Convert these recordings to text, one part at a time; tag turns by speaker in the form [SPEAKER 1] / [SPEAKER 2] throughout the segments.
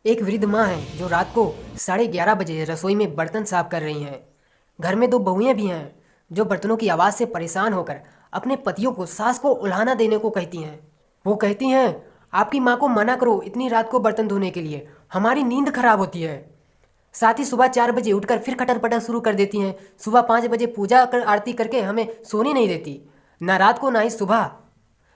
[SPEAKER 1] एक वृद्ध माँ है जो रात को 11:30 बजे रसोई में बर्तन साफ कर रही हैं। घर में दो बहुएं भी हैं जो बर्तनों की आवाज़ से परेशान होकर अपने पतियों को सास को उल्हाना देने को कहती हैं। वो कहती हैं, आपकी माँ को मना करो इतनी रात को बर्तन धोने के लिए, हमारी नींद खराब होती है। साथ ही सुबह 4 बजे उठकर फिर खटर पटर शुरू कर देती हैं। सुबह 5 बजे पूजा कर आरती करके हमें सोने नहीं देती, ना रात को ना ही सुबह।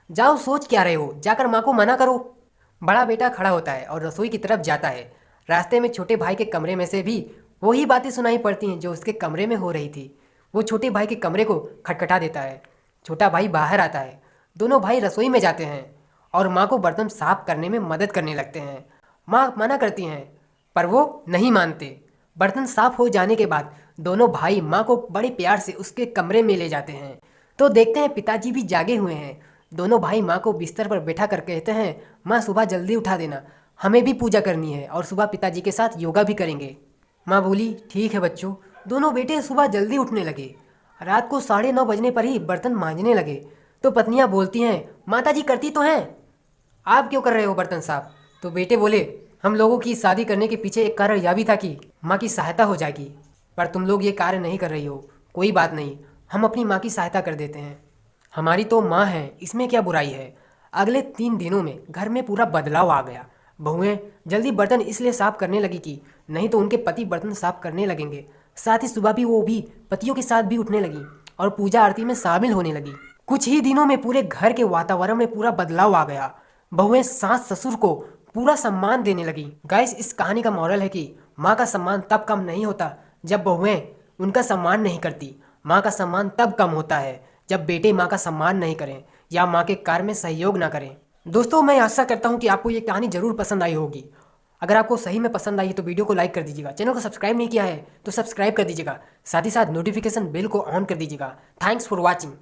[SPEAKER 1] जाओ, सोच क्या रहे हो, जाकर माँ को मना करो। बड़ा बेटा खड़ा होता है और रसोई की तरफ जाता है। रास्ते में छोटे भाई के कमरे में से भी वही बातें सुनाई पड़ती हैं जो उसके कमरे में हो रही थी। वो छोटे भाई के कमरे को खटखटा देता है। छोटा भाई बाहर आता है। दोनों भाई रसोई में जाते हैं और माँ को बर्तन साफ करने में मदद करने लगते हैं। माँ मना करती हैं पर वो नहीं मानते। बर्तन साफ हो जाने के बाद दोनों भाई माँ को बड़े प्यार से उसके कमरे में ले जाते हैं तो देखते हैं पिताजी भी जागे हुए हैं। दोनों भाई माँ को बिस्तर पर बैठा कर कहते हैं, माँ सुबह जल्दी उठा देना, हमें भी पूजा करनी है और सुबह पिताजी के साथ योगा भी करेंगे। माँ बोली, ठीक है बच्चों। दोनों बेटे सुबह जल्दी उठने लगे। रात को 9:30 बजने पर ही बर्तन मांजने लगे तो पत्नियाँ बोलती हैं, माता जी करती तो हैं, आप क्यों कर रहे हो बर्तन साफ? तो बेटे बोले, हम लोगों की शादी करने के पीछे एक कारण यह भी था कि माँ की सहायता हो जाएगी, पर तुम लोग ये कार्य नहीं कर रही हो। कोई बात नहीं, हम अपनी माँ की सहायता कर देते हैं। हमारी तो माँ है, इसमें क्या बुराई है। अगले 3 दिनों में घर में पूरा बदलाव आ गया। बहुएं जल्दी बर्तन इसलिए साफ करने लगी कि नहीं तो उनके पति बर्तन साफ करने लगेंगे। साथ ही सुबह भी वो भी पतियों के साथ भी उठने लगी और पूजा आरती में शामिल होने लगी। कुछ ही दिनों में पूरे घर के वातावरण में पूरा बदलाव आ गया। बहुएं सास ससुर को पूरा सम्मान देने लगी। गाइस, इस कहानी का मॉरल है कि माँ का सम्मान तब कम नहीं होता जब बहुएं उनका सम्मान नहीं करती। माँ का सम्मान तब कम होता है जब बेटे माँ का सम्मान नहीं करें या माँ के कार्य में सहयोग ना करें। दोस्तों, मैं आशा करता हूँ कि आपको ये कहानी जरूर पसंद आई होगी। अगर आपको सही में पसंद आई तो वीडियो को लाइक कर दीजिएगा। चैनल को सब्सक्राइब नहीं किया है तो सब्सक्राइब कर दीजिएगा। साथ ही साथ नोटिफिकेशन बेल को ऑन कर दीजिएगा। Thanks for watching.